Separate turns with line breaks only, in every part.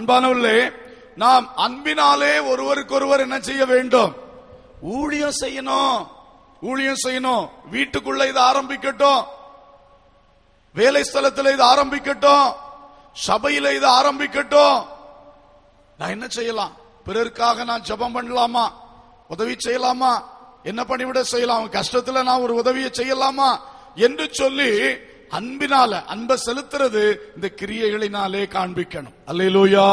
அன்பானவர்களே, நாம் அன்பினாலே ஒருவருக்கொருவர் என்ன செய்ய வேண்டும்? ஊழியம் செய்யணும். ஊழியம் செய்யணும். வீட்டுக்குள்ள இது ஆரம்பிக்கட்டும், வேலை ஸ்தலத்தில் இது ஆரம்பிக்கட்டும், சபையில இது ஆரம்பிக்கட்டும். நான் என்ன செய்யலாம்? பிறருக்காக நான் ஜெபம் பண்ணலாமா? உதவி செய்யலாமா? என்ன பண்ணிவிட செய்யலாம்? கஷ்டத்துல நான் ஒரு உதவியை செய்யலாமா என்று சொல்லி அன்பினால, அன்பை செலுத்துறது இந்த கிரியைகளினாலே காண்பிக்கணும். அல்லேலூயா,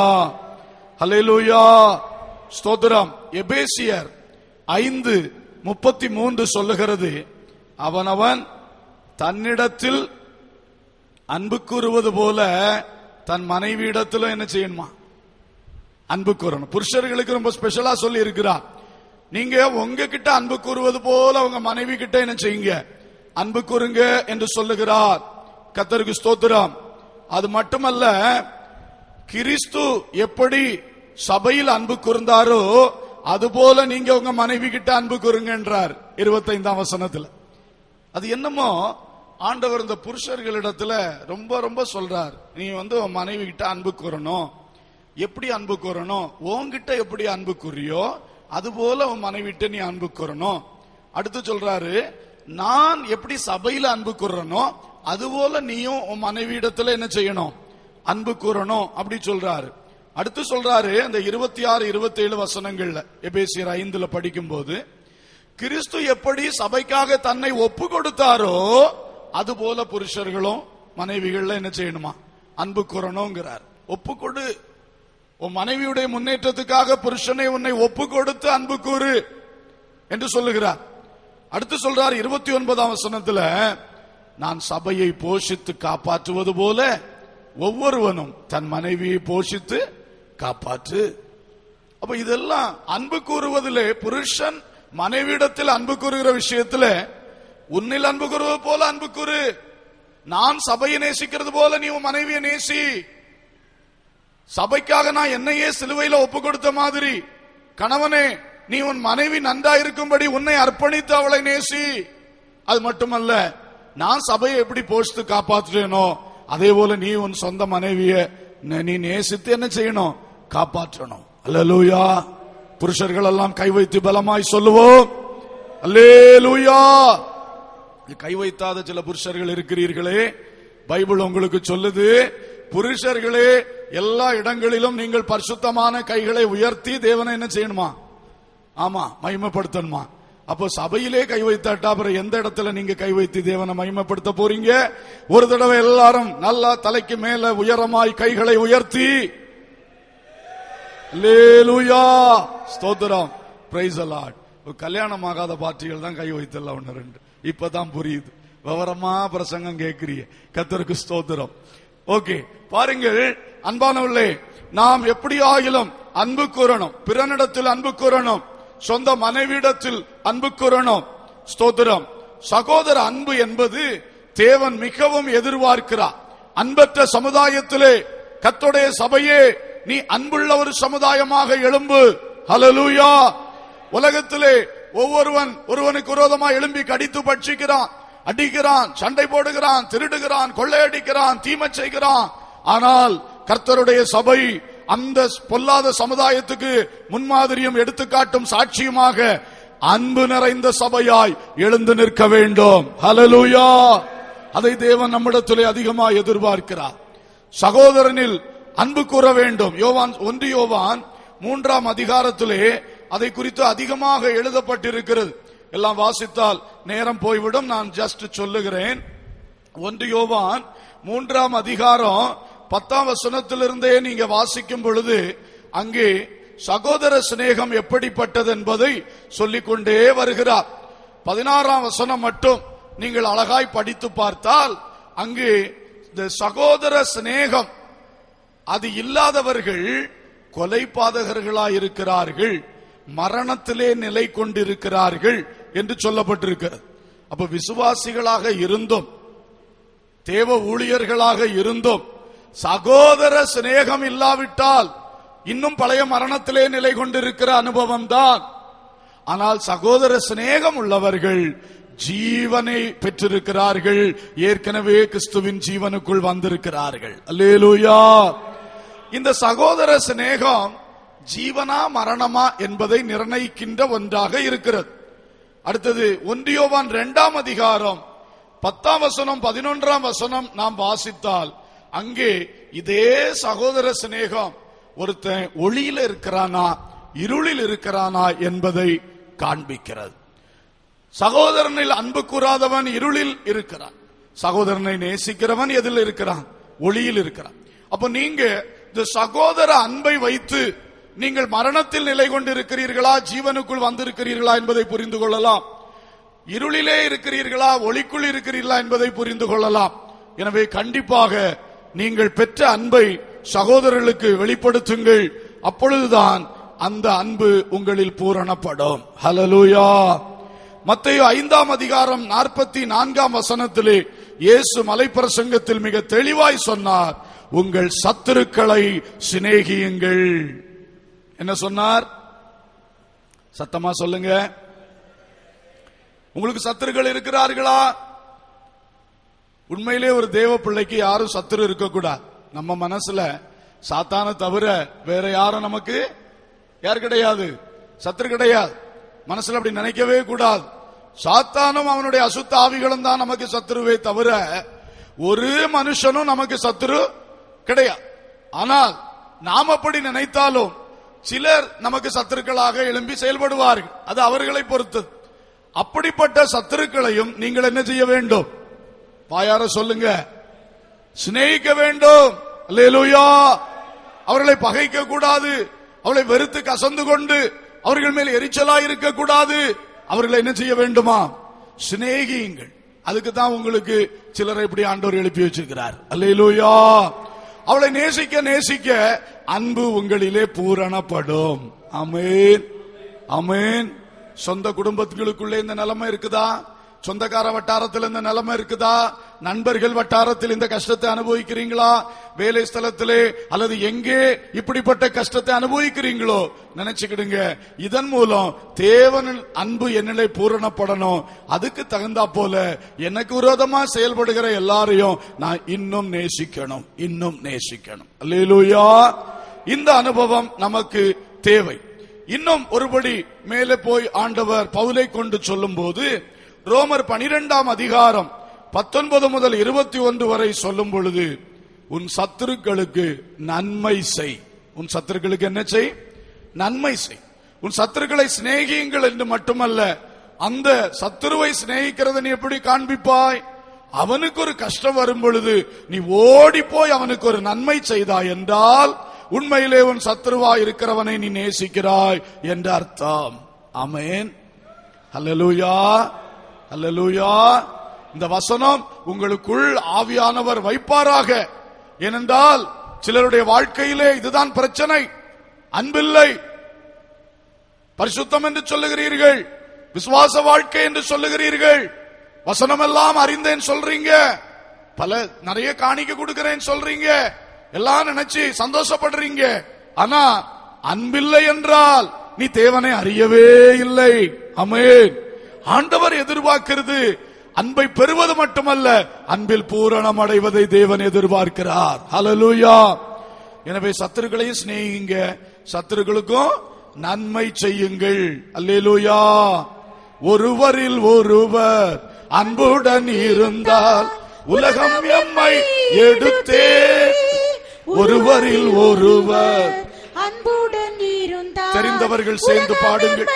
அல்லேலூயா, ஸ்தோத்திரம். எபேசியர் 5:33 சொல்லுகிறது, அவனவன் தன்னிடத்தில் அன்பு கூறுவது போல தன் மனைவி இடத்துல என்ன செய்யணுமா? அன்பு கூறணும். புருஷர்களுக்கு ரொம்ப ஸ்பெஷலா சொல்லி இருக்கிறார், நீங்க உங்ககிட்ட அன்பு கூறுவது போல உங்க மனைவி கிட்ட என்ன செய்யுங்க? அன்பு கூறுங்க என்று சொல்லுகிறார். கர்த்தருக்கு ஸ்தோத்திரம். அது மட்டுமல்ல, கிறிஸ்து எப்படி சபையில் அன்பு கூர்ந்தாரோ அதுபோல நீங்க உங்க மனைவி கிட்ட அன்பு கூறுங்க என்றார் 25ஆம் வசனத்துல. அது என்னமோ ஆண்டவர் இந்த புருஷர்களிடத்துல ரொம்ப ரொம்ப சொல்றார், நீ உன் மனைவி கிட்ட அன்பு கூறணும். எப்படி அன்பு கூறணும்? உன்கிட்ட எப்படி அன்பு கூறியோ அதுபோல உன் மனைவிட்ட நீ அன்பு கூறணும். அடுத்து சொல்றாரு, நான் எப்படி சபையில அன்பு கூறணும் அதுபோல நீயும் உன் மனைவி இடத்துல என்ன செய்யணும்? அன்பு கூறணும். அப்படி சொல்றாரு. அடுத்து சொல்றாரு, அந்த 26, 27 வசனங்கள்ல எபேசியர் 5 படிக்கும் போது, கிறிஸ்து எப்படி சபைக்காக தன்னை ஒப்பு கொடுத்தாரோ அதுபோல புருஷர்களும் மனைவிகள்ல என்ன செய்யணுமா? அன்பு கூறணுங்கிறார். ஒப்பு கொடு. உன் மனைவியுடைய முன்னேற்றத்துக்காக புருஷனை உன்னை ஒப்பு கொடுத்து அன்பு கூறு என்று சொல்லுகிறார். அடுத்து சொல்றார் 29ஆம் வசனத்துல, நான் சபையை போஷித்து காப்பாற்றுவது போல ஒவ்வொருவனும் தன் மனைவியை போஷித்து காப்பாற்று. அப்ப இதெல்லாம் அன்பு கூறுவதிலே, புருஷன் மனைவியிடத்தில் அன்பு கூறுகிற விஷயத்துல உன்னில் அன்பு கூறுவது போல அன்பு கூறு. நான் சபையை நேசிக்கிறது போல நீ உன் மனைவியை நேசி. சபைக்காக நான் என்னையே சிலுவையில ஒப்பு கொடுத்த மாதிரி கணவனே நீ உன் மனைவி நன்றா இருக்கும்படி உன்னை அர்ப்பணித்து அவளை நேசி. அது மட்டுமல்ல, நான் சபையை எப்படி போஷித்து காப்பாற்றுறேனோ அதே போல நீ உன் சொந்த மனைவியை நீ நேசித்து என்ன செய்யணும்? காப்பாற்றணும். அல்லேலூயா. புருஷர்கள் எல்லாம் கை வைத்து பலமாய் சொல்லுவோம், அல்லேலூயா. கை வைத்தாத சில புருஷர்கள் இருக்கிறீர்களே, பைபிள் உங்களுக்கு சொல்லுது, புருஷர்களே எல்லா இடங்களிலும் நீங்கள் பரிசுத்தமான கைகளை உயர்த்தி தேவனை என்ன செய்யணுமா? ஆமா, மகிமைப்படுத்தணுமா? அப்போ சபையிலே கை வைத்தாட்டா அப்புறம் எந்த இடத்துல நீங்க கை வைத்து தேவனை மகிமைப்படுத்த போறீங்க? ஒரு தடவை எல்லாரும் நல்லா தலைக்கு மேல உயரமாய் கைகளை உயர்த்தி அல்லேலூயா, ஸ்தோத்திரம், பிரைஸ் தி லார்ட். கல்யாணம் ஆகாத பார்ட்டிகள் தான் கை வைத்தல ஒன்னு ரெண்டு. இப்பதான் புரியுது, விவரமா பிரசங்கம் கேட்கிறீங்க. கர்த்தருக்கு ஸ்தோத்திரம். ஓகே, பாருங்கள் அன்பானவர்களே, நாம் எப்படி ஆகிலும் அன்பு கூறணும். பிறனிடத்தில் அன்பு கூறணும், சொந்த மனைவியிடத்தில் அன்பு கூறணும். ஸ்தோத்திரம். சகோதர அன்பு என்பது தேவன் மிகவும் எதிர்பார்க்கிறார். அன்பற்ற சமுதாயத்திலே கர்த்தருடைய சபையே நீ அன்புள்ள ஒரு சமுதாயமாக எழும்பு. ஹல்லேலூயா. உலகத்திலே ஒவ்வொருவன் ஒருவனுக்கு விரோதமாக எழும்பி கடித்து பட்சிக்கிறான், அடிக்கிறான், சண்டை போடுகிறான், திருடுகிறான், கொள்ளையடிக்கிறான், தீமை செய்கிறான். ஆனால் கர்த்தருடைய சபை அந்த பொல்லாத சமுதாயத்துக்கு முன்மாதிரியும் எடுத்துக்காட்டும் சாட்சியுமாக அன்பு நிறைந்த சபையாய் எழுந்து நிற்க வேண்டும். ஹல்லேலூயா. அதை தேவன் நம்மிடத்திலே அதிகமாக எதிர்பார்க்கிறார். சகோதரனில் அன்பு கூற வேண்டும். 1 யோவான் 3ஆம் அதிகாரத்திலே அதை குறித்து அதிகமாக எழுதப்பட்டிருக்கிறது. எல்லாம் வாசித்தால் நேரம் போய்விடும், நான் ஜஸ்ட் சொல்லுகிறேன். 1 யோவான் 3ஆம் அதிகாரம் 10ஆம் வசனத்திலிருந்தே நீங்க வாசிக்கும் பொழுது அங்கே சகோதர சிநேகம் எப்படிப்பட்டது என்பதை சொல்லிக்கொண்டே வருகிறார். 16ஆம் வசனம் மட்டும் நீங்கள் அழகாய் படித்து பார்த்தால் அங்கே இந்த சகோதர சிநேகம் அது இல்லாதவர்கள் கொலைபாதகர்களாயிருக்கிறார்கள், மரணத்திலே நிலை கொண்டிருக்கிறார்கள் என்று சொல்லப்பட்டிருக்கிறது. அப்ப விசுவாசிகளாக இருந்தும் தேவ ஊழியர்களாக இருந்தும் சகோதர சிநேகம் இல்லாவிட்டால் இன்னும் பழைய மரணத்திலே நிலை கொண்டிருக்கிற அனுபவம் தான். ஆனால் சகோதர சிநேகம் உள்ளவர்கள் ஜீவனை பெற்றிருக்கிறார்கள், ஏற்கனவே கிறிஸ்துவின் ஜீவனுக்குள் வந்திருக்கிறார்கள். அல்லேலூயா. இந்த சகோதர சிநேகம் ஜீவனா மரணமா என்பதை நிர்ணயிக்கின்ற ஒன்றாக இருக்கிறது. அடுத்தது 1 யோவான் 2ஆம் அதிகாரம் 10ஆம் வசனம் 11ஆம் வசனம் நாம் வாசித்தால் அங்கே இதே சகோதர சிநேகம் ஒருத்தன் ஒளியில இருக்கிறானா இருளில் இருக்கிறானா என்பதை காண்பிக்கிறது. சகோதரனில் அன்பு கூறாதவன் இருளில் இருக்கிறான், சகோதரனை நேசிக்கிறவன் எதில் இருக்கிறான்? ஒளியில் இருக்கிறான். அப்ப நீங்க இந்த சகோதர அன்பை வைத்து நீங்கள் மரணத்தில் நிலை கொண்டிருக்கிறீர்களா ஜீவனுக்குள் வந்திருக்கிறீர்களா என்பதை புரிந்து கொள்ளலாம். இருளிலே இருக்கிறீர்களா ஒளிக்குள் இருக்கிறீர்களா என்பதை புரிந்து கொள்ளலாம். எனவே கண்டிப்பாக நீங்கள் பெற்ற அன்பை சகோதரர்களுக்கு வெளிப்படுத்துங்கள். அப்பொழுதுதான் அந்த அன்பு உங்களில் பூரணப்படும். ஹல்லேலூயா. மத்தேயு 5ஆம் அதிகாரம் 44ஆம் வசனத்திலே இயேசு மலைப்பிரசங்கத்தில் மிக தெளிவாய் சொன்னார், உங்கள் சத்துருக்களை சிநேகியுங்கள். என்ன சொன்னார்? சத்தமா சொல்லுங்க. உங்களுக்கு சத்துருக்கள் இருக்கிறார்களா? உண்மையிலே ஒரு தேவ பிள்ளைக்கு யாரும் சத்துரு இருக்கக்கூடாது. நம்ம மனசுல சாத்தான தவிர வேற யாரும் நமக்கு யார் கிடையாது, சத்துரு கிடையாது. மனசுல அப்படி நினைக்கவே கூடாது. சாத்தானும் அவனுடைய அசுத்த ஆவிகளும் தான் நமக்கு சத்துருவே தவிர ஒரு மனுஷனும் நமக்கு சத்துரு கிடையாது. ஆனால் நாம் அப்படி நினைத்தாலும் சிலர் நமக்கு சத்துருக்களாக எழும்பி செயல்படுவார்கள். அது அவர்களை பொறுத்தது. அப்படிப்பட்ட சத்துருக்களையும் நீங்கள் என்ன செய்ய வேண்டும்? வாயார சொல்லுங்க, சிநேகிக்க வேண்டும். அல்லேலூயா. அவர்களை பகைக்க கூடாது, அவர்களை வெறுத்து கசந்து கொண்டு அவர்கள் மேல் எரிச்சலா இருக்க கூடாது. அவர்களை என்ன செய்ய வேண்டுமா? சிநேகியுங்கள். அதுக்கு தான் உங்களுக்கு சிலரை இப்படி ஆண்டவர் எழுப்பி வச்சிருக்கிறார். அல்லேலூயா. அவளை நேசிக்க நேசிக்க அன்பு உங்களிலே பூரணப்படும். ஆமென், ஆமென். சொந்த குடும்பங்களுக்குள்ளே இந்த நிலைமை இருக்குதா? சொந்தக்கார வட்டாரத்தில் இந்த நிலைமை இருக்குதா? நண்பர்கள் வட்டாரத்தில் இந்த கஷ்டத்தை அனுபவிக்கிறீங்களா? வேலை ஸ்தலத்திலே அல்லது எங்கே இப்படிப்பட்ட கஷ்டத்தை அனுபவிக்கிறீங்களோ நினைச்சுக்கிடுங்க, இதன் மூலம் தேவனின் அன்பு என்னிலே பூரணப்படணும். அதுக்கு தகுந்தா போல எனக்கு விரோதமா செயல்படுகிற எல்லாரையும் நான் இன்னும் நேசிக்கணும், இன்னும் நேசிக்கணும். அல்லேலூயா. இந்த அனுபவம் நமக்கு தேவை. இன்னும் ஒருபடி மேலே போய் ஆண்டவர் பவுலை கொண்டு சொல்லும் போது ரோமர் 12ஆம் அதிகாரம் 19 முதல் 21 வரை சொல்லும் பொழுது, உன் சத்துருக்களுக்கு நன்மை செய். உன் சத்துருக்களுக்கு என்ன செய்? நன்மை செய். உன் சத்துருக்களை சிநேகியுங்கள் என்று மட்டுமல்ல, அந்த சத்துருவை சிநேகிக்கிறத நீ எப்படி காண்பிப்பாய்? அவனுக்கு ஒரு கஷ்டம் வரும் பொழுது நீ ஓடி போய் அவனுக்கு ஒரு நன்மை செய்தாய் என்றால் உண்மையிலே உன் சத்துருவா இருக்கிறவனை நீ நேசிக்கிறாய் என்ற அர்த்தம். ஆமென். அல்லேலூயா, அல்லேலூயா. இந்த வசனம் உங்களுக்குள் ஆவியானவர் வைப்பாராக. ஏனென்றால் சிலருடைய வாழ்க்கையிலே இதுதான் பிரச்சனை. அன்பில்லை. பரிசுத்தம் என்று சொல்லுகிறீர்கள், விசுவாச வாழ்க்கை என்று சொல்லுகிறீர்கள், வசனம் எல்லாம் அறிந்தேன் சொல்றீங்க, நிறைய காணிக்க கொடுக்கிறேன் சொல்றீங்க, எல்லாம் நினைச்சு சந்தோஷப்படுறீங்க. ஆனா அன்பில்லை என்றால் நீ தேவனை அறியவே இல்லை. ஆமென். ஆண்டவர் எதிர்பார்க்கிறது அன்பை பெறுவது மட்டுமல்ல, அன்பில் பூரணம் அடைவதை தேவன் எதிர்பார்க்கிறார். ஹல்லேலூயா. எனவே சத்துருக்களையும் சிநேகிங்க, சத்துருக்களுக்கும் நன்மை செய்யுங்கள். அல்லேலூயா. ஒருவரில் ஒருவர் அன்புடன் இருந்தால் உலகம் எம்மை எடுத்தே. ஒருவரில் ஒருவர்
அன்புடன் இருந்தால்
தெரிந்தவர்கள் சேர்ந்து பாடுங்கள்.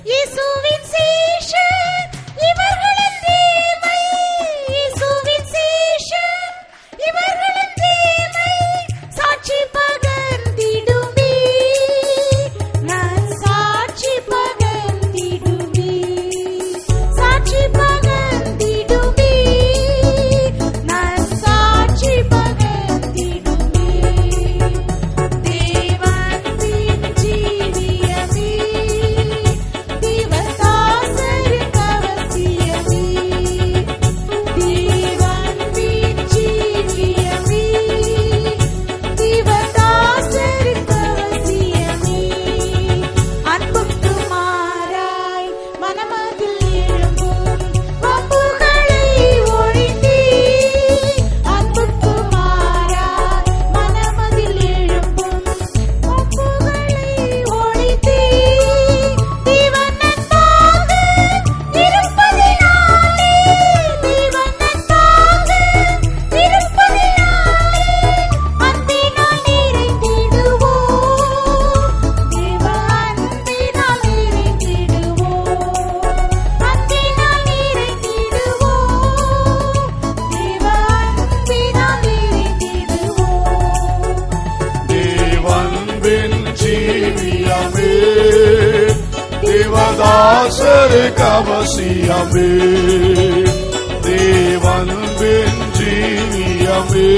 இயேசுவின் சீஷர் இவர்களின் தேவை, இயேசுவின் சீஷர் இவர்களின் தேவை சாட்சி பகர்ந்திடுமே, நான் சாட்சி பகர்ந்திடுமே, சாட்சி பகர்ந்திடுமே, நான் சாட்சி பகர்ந்திடுமே. தேவன் ஜீவியமே, தேவதாச
தேவதாசருக்கு அவசியமே, தேவன்பின் ஜீவியமே,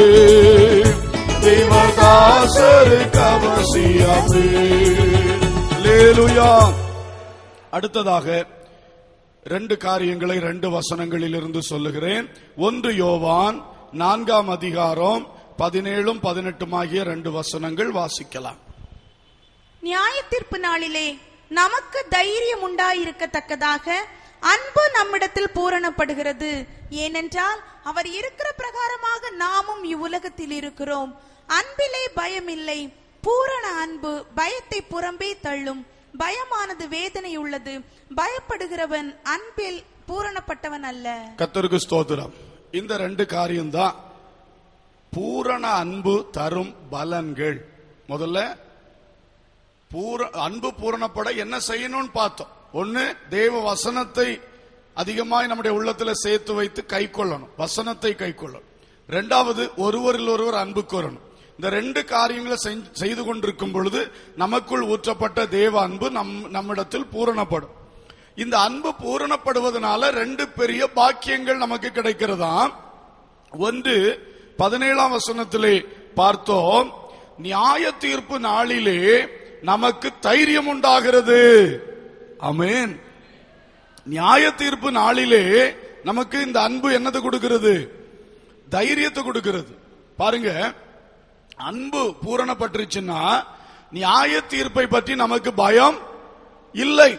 தேவதாசருக்கு அவசியமே. அல்லேலூயா. அடுத்ததாக 2 காரியங்களை 2 வசனங்களில் இருந்து சொல்லுகிறேன். 1 யோவான் 4 அதிகாரம் 17 18 ஆகிய 2 வசனங்கள் வாசிக்கலாம்.
நியாயத்தீர்ப்பு நாளிலே நமக்கு தைரியம் உண்டாயிருக்கத்தக்கதாக அன்பு நம்மிடத்தில் பூரணப்படுகிறது. ஏனென்றால் அவர் இருக்கிற பிரகாரமாக நாமும் இவ்வுலகத்தில் இருக்கிறோம். அன்பிலே பயம் இல்லை. பூரண அன்பு பயத்தை புறம்பே தள்ளும். பயமானது வேதனை உள்ளது. பயப்படுகிறவன் அன்பில் பூரணப்பட்டவன் அல்ல.
கர்த்தருக்கு ஸ்தோத்திரம். இந்த 2 காரியம்தான் பூரண அன்பு தரும் பலன்கள். முதல்ல அன்பு பூரணப்பட என்ன செய்யணும்னு பார்த்தோம். 1, தேவ வசனத்தை அதிகமாய் நம்முடைய உள்ளத்துல சேர்த்து வைத்து கை கொள்ளணும், வசனத்தை கை கொள்ளணும். 2வது ஒருவரில் ஒருவர் அன்பு கூறணும். இந்த 2 காரியங்களை செய்து கொண்டிருக்கும் பொழுது நமக்குள் ஊற்றப்பட்ட தேவ அன்பு நம்மிடத்தில் பூரணப்படும். இந்த அன்பு பூரணப்படுவதனால 2 பெரிய பாக்கியங்கள் நமக்கு கிடைக்கிறதாம். 1, 17 வசனத்திலே பார்த்தோம், நியாய தீர்ப்பு நாளிலே நமக்கு தைரியம் உண்டாகிறது. ஆமென். நியாய தீர்ப்பு நாளிலே நமக்கு இந்த அன்பு என்னது கொடுக்கிறது? தைரியத்தை கொடுக்கிறது. பாருங்க, அன்பு பூரணப்பட்டுருச்சுன்னா நியாய தீர்ப்பை பற்றி நமக்கு பயம் இல்லை.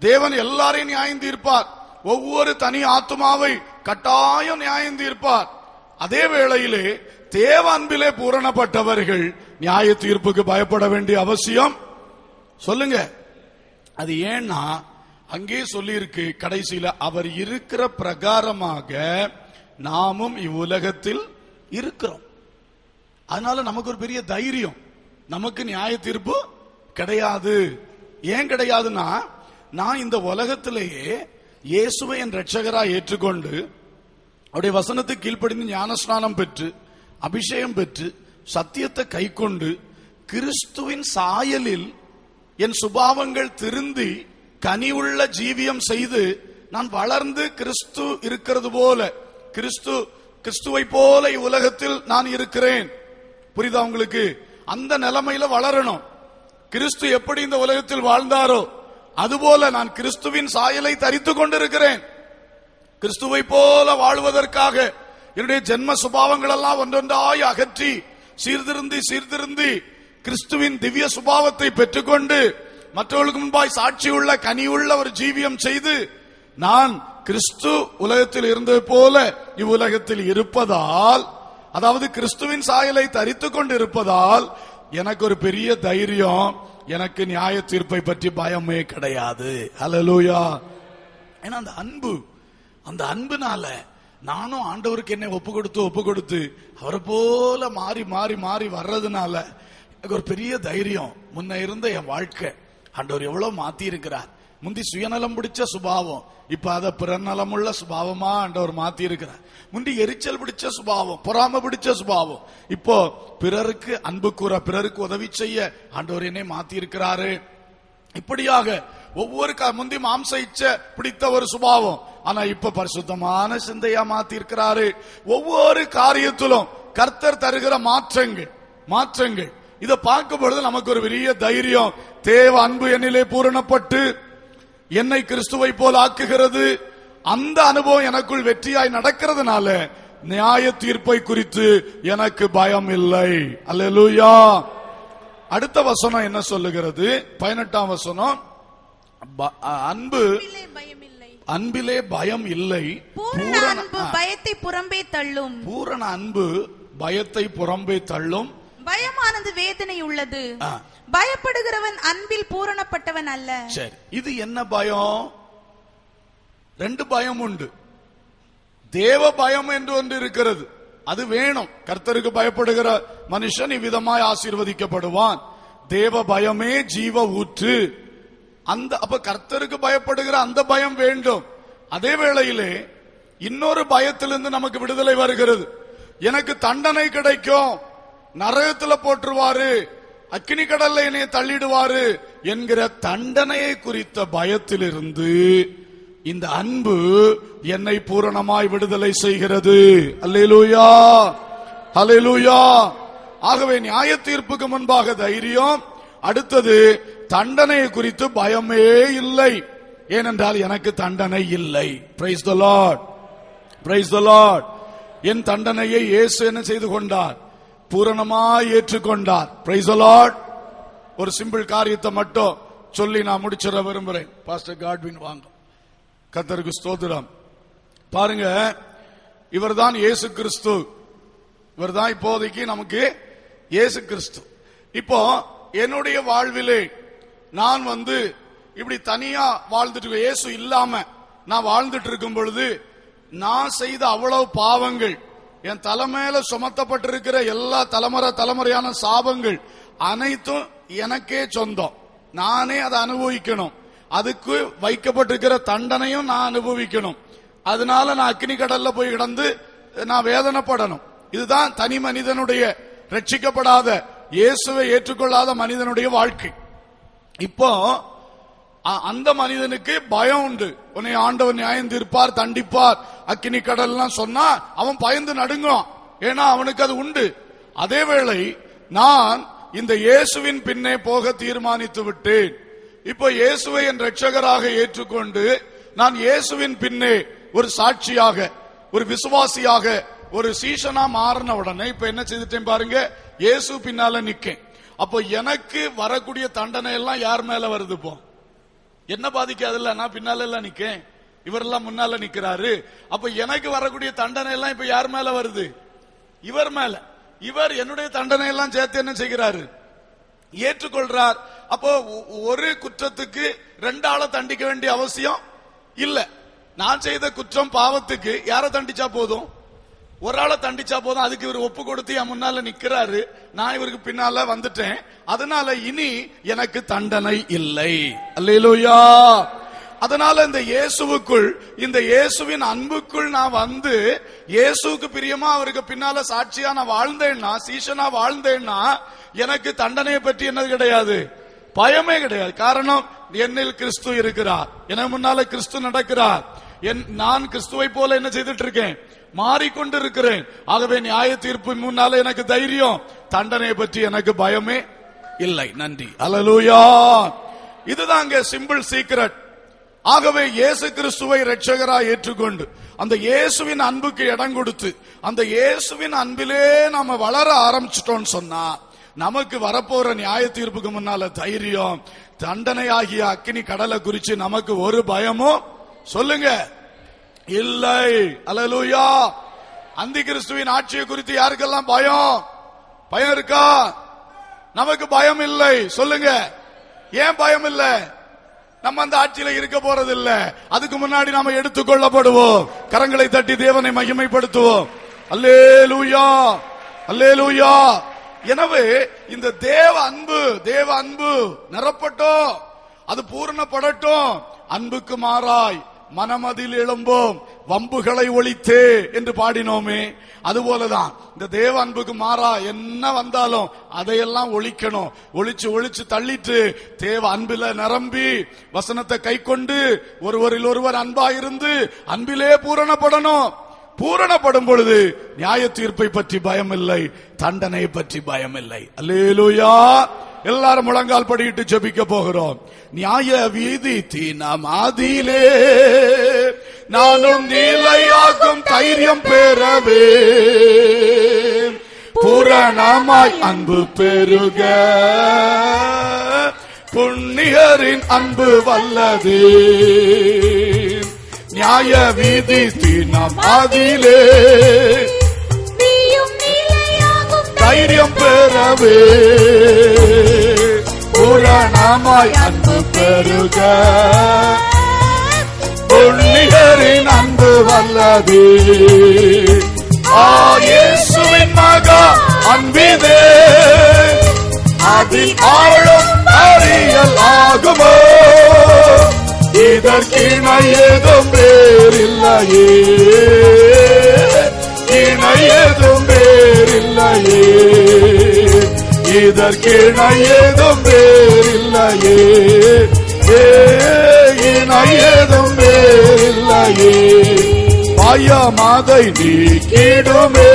தேவன் எல்லாரையும் நியாயம் தீர்ப்பார். ஒவ்வொரு தனி ஆத்துமாவை கட்டாயம் நியாயம் தீர்ப்பார். அதே வேளையிலே தேவ அன்பிலே பூரணப்பட்டவர்கள் நியாய தீர்ப்புக்கு பயப்பட வேண்டிய அவசியம் சொல்லுங்க. அது ஏன்னா அங்கே சொல்லி இருக்கு கடைசியில, அவர் இருக்கிற பிரகாரமாக நாமும் இவ்வுலகத்தில் இருக்கிறோம். அதனால நமக்கு ஒரு பெரிய தைரியம். நமக்கு நியாய தீர்ப்பு கிடையாது. ஏன் கிடையாதுன்னா, நான் இந்த உலகத்திலேயே இயேசுவை என் ரட்சகராய் ஏற்றுக்கொண்டு அவருடைய வசனத்துக்கு கீழ்ப்படிந்து ஞானஸ்நானம் பெற்று அபிஷேகம் பெற்று சத்தியத்தை கைக்கொண்டு கிறிஸ்துவின் சாயலில் என் சுபாவங்கள் திருந்தி கனிவுள்ள ஜீவியம் செய்து நான் வளர்ந்து கிறிஸ்து இருக்கிறது போல கிறிஸ்துவை போல இவ்வுலகத்தில் நான் இருக்கிறேன். புரியுதா உங்களுக்கு? அந்த நிலைமையில வளரணும். கிறிஸ்து எப்படி இந்த உலகத்தில் வாழ்ந்தாரோ அதுபோல நான் கிறிஸ்துவின் சாயலை தரித்துக் கொண்டிருக்கிறேன். கிறிஸ்துவை போல வாழ்வதற்காக என்னுடைய ஜென்ம சுபாவங்கள் எல்லாம் ஒன்றொன்றாய் அகற்றி சீர்திருந்தி கிறிஸ்துவின் திவ்ய சுபாவத்தை பெற்றுக்கொண்டு மற்றவர்களுக்கு முன்பாய் சாட்சியுள்ள கனியுள்ள ஒரு ஜீவியம் செய்து நான் கிறிஸ்து உலகத்தில் இருந்தது போல இவ்வுலகத்தில் இருப்பதால், அதாவது கிறிஸ்துவின் சாயலை தரித்துக் கொண்டு இருப்பதால் எனக்கு ஒரு பெரிய தைரியம். எனக்கு நியாய தீர்ப்பை பற்றி பயமே கிடையாது. ஹல்லேலூயா. ஏன்னா அந்த அன்புனால நானும் ஆண்டவருக்கு என்னை ஒப்பு கொடுத்து அவரை போல மாறி மாறி மாறி வர்றதுனால எனக்கு ஒரு பெரிய தைரியம். முன்ன இருந்த என் வாழ்க்கை ஆண்டவர் எவ்வளவு மாத்தி இருக்கிறார். முந்தி சுயநலம் பிடிச்ச சுபாவம், இப்ப அத பிறநலமுள்ள சுபாவமா ஆண்டவர் மாத்தி இருக்கிறார். முந்தி எரிச்சல் பிடிச்ச சுபாவம், பொறாம பிடிச்ச சுபாவம், இப்போ பிறருக்கு அன்பு கூற, பிறருக்கு உதவி செய்ய ஆண்டவர் என்னை மாத்தி இருக்கிறாரு. இப்படியாக ஒவ்வொரு முந்தி மாம்ச இச்ச பிடித்த ஒரு சுபாவம், ஆனா இப்ப பரிசுத்தமான சிந்தையா மாத்தி இருக்கிறாரு. ஒவ்வொரு காரியத்திலும் கர்த்தர் தருகிற மாற்றங்கள் இதை பார்க்கும் பொழுது நமக்கு ஒரு பெரிய தைரியம். தேவ அன்பு என்னிலே பூரணப்பட்டு என்னை கிறிஸ்துவை போல் ஆக்குகிறது. அந்த அனுபவம் எனக்குள் வெற்றியாய் நடக்கிறதுனால நியாய தீர்ப்பை குறித்து எனக்கு பயம் இல்லை. அல்லேலூயா. அடுத்த வசனம் என்ன சொல்லுகிறது? 18ஆம் வசனம், அன்பிலே பயம் இல்லை.
பூரண அன்பு பயத்தை புறம்பே தள்ளும்.
பூரண அன்பு பயத்தை புறம்பே தள்ளும்.
பயமானது வேதனை உள்ளது. பயப்படுகிறவன் அன்பில் பூரணப்பட்டவன் அல்ல.
சரி, இது என்ன பயம்? 2 பயம் உண்டு. தேவ பயம் என்று ஒன்று இருக்கிறது, அது வேணும். கர்த்தருக்கு பயப்படுகிற மனுஷன் இவ்விதமாய் ஆசீர்வதிக்கப்படுவான். தேவ பயமே ஜீவ ஊற்று. அப்ப கர்த்தருக்கு பயப்படுகிற அந்த பயம் வேண்டும். அதே வேளையிலே இன்னொரு பயத்திலிருந்து நமக்கு விடுதலை வருகிறது. எனக்கு தண்டனை கிடைக்கும், நரகத்துல போட்டுருவாரு, அக்கினி கடல்ல என்னைய தள்ளிடுவாரு என்கிற தண்டனையை குறித்த பயத்திலிருந்து இந்த அன்பு என்னை பூரணமாய் விடுதலை செய்கிறது. அல்லேலூயா, அல்லேலூயா. ஆகவே நியாய தீர்ப்புக்கு முன்பாக தைரியம், அடுத்தது தண்டனையை குறித்து பயமே இல்லை. ஏனென்றால் எனக்கு தண்டனை இல்லை. Praise the Lord, praise the Lord. என் தண்டனையை இயேசு என்ன செய்து கொண்டார்? பூரணமாய் ஏற்றுக்கொண்டார். Praise the Lord. ஒரு சிம்பிள் காரியத்தை மட்டும் சொல்லி நான் முடிச்சிட விரும்புறேன். பாஸ்டர் காட்வின் வாங்க. கர்த்தருக்கு ஸ்தோத்திரம். பாருங்க, இவர்தான் இயேசு கிறிஸ்து. இவர்தான் இப்போதைக்கு நமக்கு இயேசு கிறிஸ்து. இப்போ என்னுடைய வாழ்விலே நான் இப்படி தனியா வாழ்ந்துட்டு, இயேசு இல்லாம நான் வாழ்ந்துட்டு இருக்கும் பொழுது நான் செய்த அவ்வளவு பாவங்கள், என் தலைமையில சுமத்தப்பட்டிருக்கிற எல்லா தலைமுறையான சாபங்கள் அனைத்தும் எனக்கே சொந்தம். நானே அதை அனுபவிக்கணும். அதுக்கு வைக்கப்பட்டிருக்கிற தண்டனையும் நான் அனுபவிக்கணும். அதனால நான் அக்னி கடல்ல போய் கிடந்து நான் வேதனைப்படணும். இதுதான் தனி மனிதனுடைய, ரட்சிக்கப்படாத இயேசுவை ஏற்றுக்கொள்ளாத மனிதனுடைய வாழ்க்கை. இப்போ அந்த மனிதனுக்கு பயம் உண்டு. உன்னை ஆண்டவர் நியாயம் தீர்ப்பார், தண்டிப்பார், அக்கினி கடல்லாம் சொன்னா அவன் பயந்து நடுங்கும். ஏன்னா அவனுக்கு அது உண்டு. அதே வேளை நான் இந்த இயேசுவின் பின்னே போக தீர்மானித்து விட்டேன். இப்போ இயேசுவை என் ரட்சகராக ஏற்றுக்கொண்டு நான் இயேசுவின் பின்னே ஒரு சாட்சியாக, ஒரு விசுவாசியாக, ஒரு சீஷனா மாறின உடனே இப்ப என்ன செய்துட்டேன் பாருங்க, இயேசு பின்னால நிக்கேன். அப்போ எனக்கு வரக்கூடிய தண்டனை எல்லாம் யார் மேல வருது? இப்போ என்ன பாதிக்காதுல்ல, நான் பின்னால எல்லாம் நிக்கேன், இவரெல்லாம் முன்னால நிக்கிறாரு. அப்ப எனக்கு வரக்கூடிய தண்டனை எல்லாம் இப்ப யார் மேல வருது? இவர் மேல. இவர் என்னுடைய தண்டனை எல்லாம் சேர்த்து என்ன செய்கிறாரு? ஏற்றுக்கொள்றார். அப்போ ஒரு குற்றத்துக்கு 2 ஆளை தண்டிக்க வேண்டிய அவசியம் இல்ல. நான் செய்த குற்றம் பாவத்துக்கு யாரை தண்டிச்சா போதும்? ஒரு ஆளை தண்டிச்சா போதும். அதுக்கு இவர் ஒப்பு கொடுத்து என் முன்னால நிக்கிறாரு, நான் இவருக்கு பின்னால வந்துட்டேன். அதனால இனி எனக்கு தண்டனை இல்லை. அல்லேலூயா. அதனால இந்த இயேசுவுக்குள், இந்த இயேசுவின் அன்புக்குள் நான் இயேசுவுக்கு பிரியமா அவருக்கு பின்னால சாட்சியா நான் வாழ்ந்தேன்னா, சீஷனா வாழ்ந்தேன்னா எனக்கு தண்டனையை பற்றி என்னது கிடையாது, பயமே கிடையாது. காரணம், என்னில் கிறிஸ்து இருக்கிறார், எனக்கு முன்னால கிறிஸ்து நடக்கிறார். நான் கிறிஸ்துவை போல என்ன செய்துட்டு இருக்கேன்? மாறிக்கொண்டிருக்கிறேன். ஆகவே நியாய தீர்ப்பின் முன்னால எனக்கு தைரியம், தண்டனை பற்றி எனக்கு பயமே இல்லை. நன்றி. அல்லேலூயா. இதுதாங்க சிம்பிள் சீக்ரெட். ஆகவே இயேசு கிறிஸ்துவை ரட்சகராய் ஏற்றுக்கொண்டு அந்த இயேசுவின் அன்புக்கு இடம் கொடுத்து அந்த இயேசுவின் அன்பிலே நாம வளர ஆரம்பிச்சிட்டோம்னு சொன்னா நமக்கு வரப்போற நியாய தீர்ப்புக்கு முன்னால தைரியம், தண்டனை ஆகிய அக்கினி கடலை குறிச்சு நமக்கு ஒரு பயமும் சொல்லுங்க இல்லை. அல்லேலூயா. அந்தி கிறிஸ்துவின் ஆட்சியை குறித்து யாருக்கெல்லாம் பயம் இருக்கா? நமக்கு பயம் இல்லை. சொல்லுங்க, ஏன் பயம் இல்லை? நம்ம அந்த ஆட்சியில இருக்க போறது இல்ல. அதுக்கு முன்னாடி நாம எடுத்துக்கொள்ளப்படுவோம். கரங்களை தட்டி தேவனை மகிமைப்படுத்துவோம். அல்லேலூயா, அல்லேலூயா. எனவே இந்த தேவ அன்பு நிரப்பட்டும், அது பூரணப்படட்டும். அன்புக்கு மாறாய் மனமதில் எழும்போம், வம்புகளை ஒழித்தே என்று பாடினோமே, அதுபோலதான் இந்த தேவ அன்புக்கு மாறா என்ன வந்தாலும் அதையெல்லாம் ஒழிக்கணும். ஒழிச்சு தள்ளிட்டு தேவ அன்பில நிரம்பி வசனத்தை கை கொண்டு ஒருவரில் ஒருவர் அன்பாயிருந்து அன்பிலே பூரணப்படணும். பூரணப்படும் பொழுது நியாய தீர்ப்பை பற்றி பயம் இல்லை, தண்டனை பற்றி பயம் இல்லை. அல்லேலூயா. எல்லாரும் முழங்கால் படியிட்டு ஜெபிக்க போகிறோம். நியாய வீதி தீனம் ஆதியிலே நானும் நிலையாகும் தைரியம் பெறவே பூரணமாய் அன்பு பெருக புண்ணியரின் அன்பு வல்லது. நியாய வீதி தீனம் ஆதியிலே தைரியம் பெறவே பூரணமாய் அன்பு பெருக புண்ணியரின் அன்பு வல்லது. இயேசுவின் மகா அன்பிதே அதில் ஆளும் அறியல் ஆகுமோ, இதற்கிணை ஏதும் வேறில்லையே, இணை ஏதும் வேறில்லையே. இதற்கிணை ஏதும் வேறில்லையே, இணை ஏதும் வேறில்லையே. பயமாதை நீக்கிடுமே,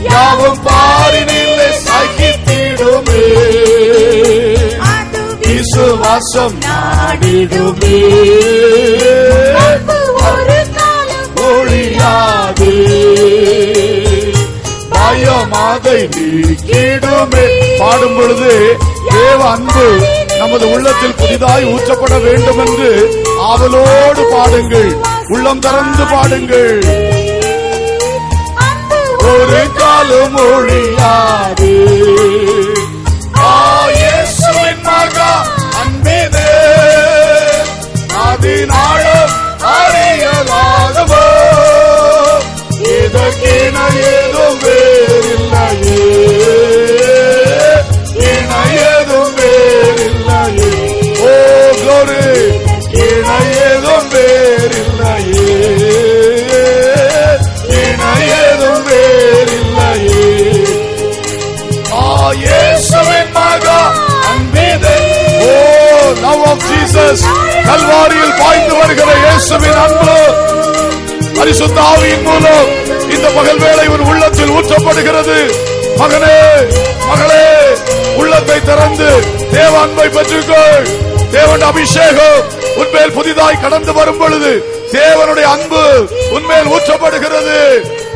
யாவும் பாரினில்லை சகித்திடுமே. விசுவாசம் நாடிடுமே, ஒழியாது. பயமாதை நீக்கிடுமே. பாடும் பொழுது தேவ அன்பு நமது உள்ளத்தில் புதிதாய் ஊற்றப்பட வேண்டும் என்று ஆவலோடு பாடுங்கள், உள்ளம் திறந்து பாடுங்கள். ஒரு காலம் ஒழியாது. இயேசுவின் மகா அன்பிதே, அதினாலும் அறியலாகவோ, இதற்கிணை ஏதும் வேறில்லையே, இணை ஏதும் வேறில்லையே. ஓ glory, இணை ஏதும் வேறில்லையே, இணை ஏதும் வேறில்லையே. இயேசுவின் மகா அன்பிதே. ஓ love of Jesus, கல்வாரியில் பாய்ந்து வருகிற இயேசுவின் அன்பு பரிசுத்த ஆவியின் மூலம் இந்த பகல் வேளை ஒரு உள்ளத்தில் ஊற்றப்படுகிறது. மகனே, மகளே, உள்ளத்தை திறந்து தேவ அன்பை பெற்றுக்கொள். தேவனுடைய அபிஷேகம் உன்மேல் புதிதாய் கடந்து வரும் பொழுது தேவனுடைய அன்பு உன்மேல் ஊற்றப்படுகிறது.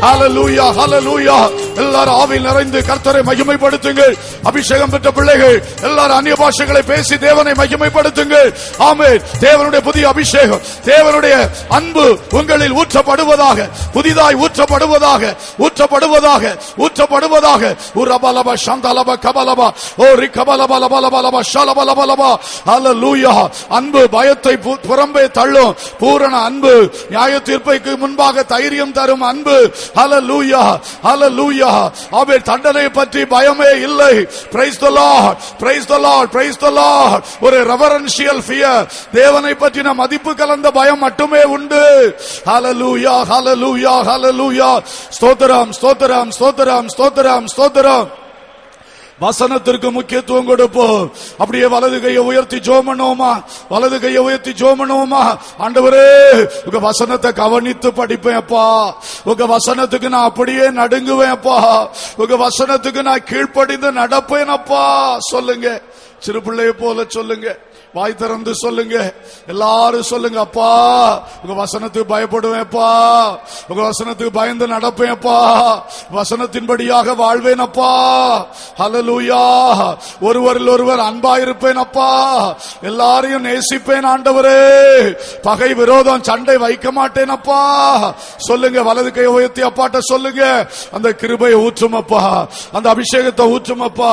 ஹல்லேலூயா, ஹல்லேலூயா. எல்லாரும் ஆவியில் நிறைந்து கர்த்தரை மகிமைப்படுத்துங்கள். அபிஷேகம் பெற்ற பிள்ளைகள் எல்லாரும் அந்நிய பாஷைகளை பேசி தேவனை மகிமைப்படுத்துங்கள். ஆமென். தேவனுடைய புதிய அபிஷேகம், தேவனுடைய அன்பு உங்களில் ஊற்றப்படுவதாக, புதிதாய் ஊற்றப்படுவதாக, ஊற்றப்படுவதாக, ஊற்றப்படுவதாக. உரபலப சந்தலப கபலப ஓ ரிகபலபலபலபலப ஷலபலபலப. ஹல்லேலூயா. அன்பு பயத்தை புறம்பே தள்ளும். பூரண அன்பு நியாய தீர்ப்புக்கு முன்பாக தைரியம் தரும் அன்பு. ஹல்லேலூயா, ஹல்லேலூயா. ஆமென். தண்டனை பற்றி பயமே இல்லை. Praise the Lord, praise the Lord, praise the Lord. ஒரு ரெவரன்ஷியல் ஃபியர், தேவனை பற்றின மதிப்பு கலந்த பயம் மட்டுமே உண்டு. ஹல்லேலூயா, ஹல்லேலூயா, ஹல்லேலூயா. ஸ்தோத்திரம், ஸ்தோத்திரம், ஸ்தோத்திரம், ஸ்தோத்திரம், ஸ்தோத்திரம். வசனத்திற்கு முக்கியத்துவம் கொடுப்போம். அப்படியே வலது கையை உயர்த்தி ஜெபம் பண்ணுவோமா? வலது கையை உயர்த்தி ஜெபம் பண்ணுவோமா? ஆண்டவரே, உங்க வசனத்தை கவனித்து படிப்பேன் அப்பா. உங்க வசனத்துக்கு நான் அப்படியே நடுங்குவேன் அப்பா. உங்க வசனத்துக்கு நான் கீழ்ப்படிந்து நடப்பேன் அப்பா. சொல்லுங்க, சிறு பிள்ளையை போல சொல்லுங்க, வாய் திறந்து சொல்லுங்க, எல்லாரும் சொல்லுங்க. அப்பா, உங்க வசனத்துக்கு பயப்படுவேன்ப்பா, உங்க வசனத்துக்கு பயந்து நடப்பேன்ப்பா, வசனத்தின்படியாக வாழ்வேன் அப்பா. ஹல்லேலூயா. ஒருவரில் ஒருவர் அன்பாயிருப்பேன் அப்பா, எல்லாரையும் நேசிப்பேன் ஆண்டவரே, பகை விரோதம் சண்டை வைக்க மாட்டேன் அப்பா. சொல்லுங்க, வலது கை உயர்த்தி அப்பாட்ட சொல்லுங்க. அந்த கிருபையை ஊற்றும் அப்பா, அந்த அபிஷேகத்தை ஊற்றும் அப்பா.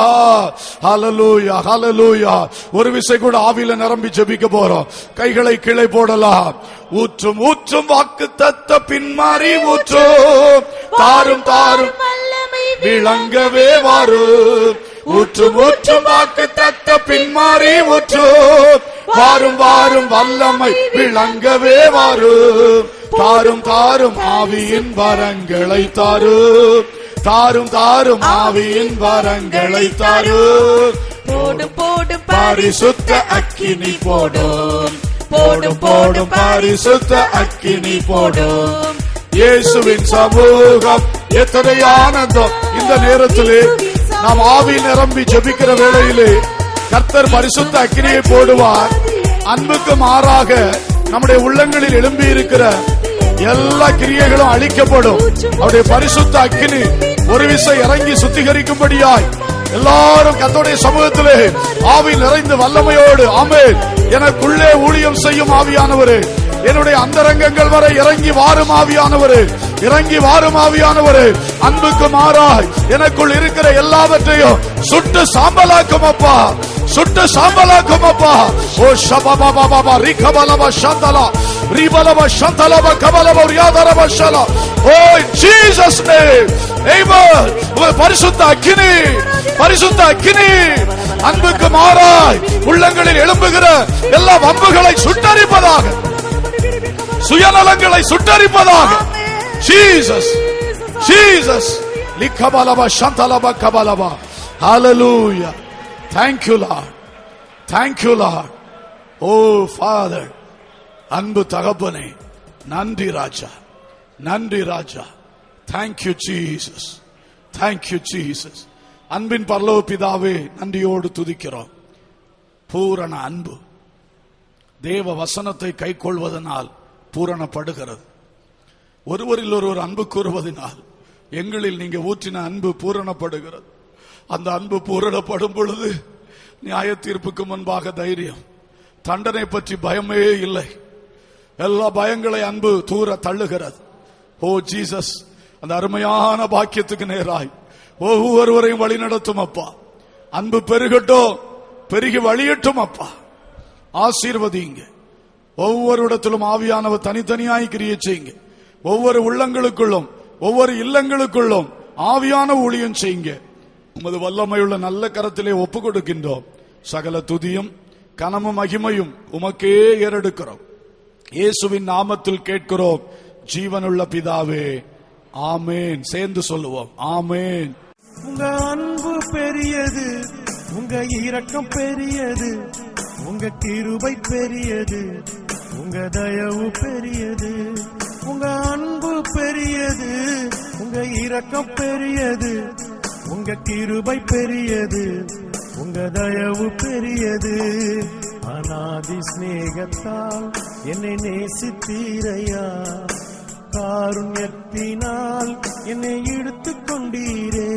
ஹல்லேலூயா, ஹல்லேலூயா. ஒரு விசை கூட ஆவியில நிரம்பி ஜெபிக்க போறோம். கைகளை கீழே போடலாம். ஊற்றும் ஊற்றும் வாக்கு தத்த பின்மாறி ஊற்றும், தாரும் தாரும் விளங்கவே வாரும். ஊற்றும் ஊற்றும் வாக்கு தத்த பின்மாறி ஊற்றும், வாரும் வாரும் வல்லமை விளங்கவே வாரும். தாரும் தாரும் ஆவியின் வரங்களை தாரும், தாரும் தாரும் ஆவியின் வரங்களை தாரும்.
போடும் போடும்
பரிசுத்த அக்கினி போடும், போடும் போடும் பரிசுத்த அக்கினி போடும். இயேசுவின் சமூகம் எத்தனை ஆனந்தம். இந்த நேரத்திலே நாம் ஆவியில் நிரம்பி ஜெபிக்கிற வேளையிலே கர்த்தர் பரிசுத்த அக்கினியை போடுவார். அன்புக்கு மாறாக நம்முடைய உள்ளங்களில் எழும்பி இருக்கிற எல்லா கிரியைகளும் அழிக்கப்படும். அவருடைய பரிசுத்த அக்கினி ஒரு விசை இறங்கி சுத்திகரிக்கும்படியாய் எல்லாரும் கர்த்தருடைய சமூகத்திலே ஆவி நிறைந்து வல்லமையோடு, ஆமென், எனக்குள்ளே ஊழியம் செய்யும் ஆவியானவரே, என்னுடைய அந்தரங்கங்கள் வரை இறங்கி வாரும் ஆவியானவரே, இறங்கி வாரும் ஆவியானவரே. அன்புக்கு மாறாய் எனக்குள் இருக்கிற எல்லாவற்றையும் சுட்டு சாம்பலாக்கும் அப்பா, சுட்டு சாம்பலாக்கும் அப்பா. ஓ ஷபபபபப ரிகபலப ஷந்தலா ரிபலப ஷந்தலப கபலப ரியாதரப ஷலா. ஓ ஜீசஸ் நேம், ஆமென். பரிசுத்த அக்கினி, பரிசுத்த அக்கினி அன்புக்கு மாறாய் உள்ளங்களில் எழும்புகிற எல்லா வம்புகளை சுட்டரிப்பதாக, சுயநலங்களை சுட்டரிப்பதாக. Jesus, Jesus. லிகபலப ஷந்தலப கபலப Hallelujah. Thank you, Lord. Thank you, Lord. Oh, Father. அன்பு தகப்பனே, நன்றி ராஜா, நன்றி ராஜா. Thank you, Jesus. Thank you, Jesus. அன்பின் பரலோக பிதாவே, நன்றியோடு துதிக்கிறோம். பூரண அன்பு தேவ வசனத்தை கைக்கொள்வதனால் பூரணப்படுகிறது. ஒருவரில் ஒருவர் அன்பு கூறுவதனால் எங்களில் நீங்க ஊற்றின அன்பு பூரணப்படுகிறது. அந்த அன்பு பூரணப்படும் பொழுது நியாய தீர்ப்புக்கு முன்பாக தைரியம், தண்டனை பற்றி பயமே இல்லை. எல்லா பயங்களை அன்பு தூர தள்ளுகிறது. ஓ ஜீசஸ், அந்த அருமையான பாக்கியத்துக்கு நேராய் ஒவ்வொருவரையும் வழி நடத்தும் அப்பா. அன்பு பெருகட்டும், பெருகி வழியட்டும் அப்பா. ஆசீர்வதிங்க. ஒவ்வொரு இடத்திலும் ஆவியானவர் தனித்தனியாய் கிரியை செய்யுங்க. ஒவ்வொரு உள்ளங்களுக்குள்ளும் ஒவ்வொரு இல்லங்களுக்குள்ளும் ஆவியான ஊழியம் செய்யுங்க. உமது வல்லமையுள்ள நல்ல கரத்திலே ஒப்பு கொடுக்கின்றோம். சகல துதியும் கனமும் மகிமையும் உமக்கே ஏறெடுக்கிறோம். இயேசுவின் நாமத்தில் கேட்கிறோம் ஜீவனுள்ள பிதாவே, ஆமேன். சேர்ந்து சொல்லுவோம், ஆமேன்.
உங்க அன்பு பெரியது, உங்க இரக்கம் பெரியது, உங்க கிருபை பெரியது, உங்க தயவு பெரியது. உங்க அன்பு பெரியது, உங்க இரக்கம் பெரியது, உங்க கிருபை பெரியது, உங்க தயவு பெரியது. அநாதி சிநேகத்தால் என்னை நேசித்தீரையா, காருண்யத்தினால் என்னை இழுத்துக் கொண்டீரே.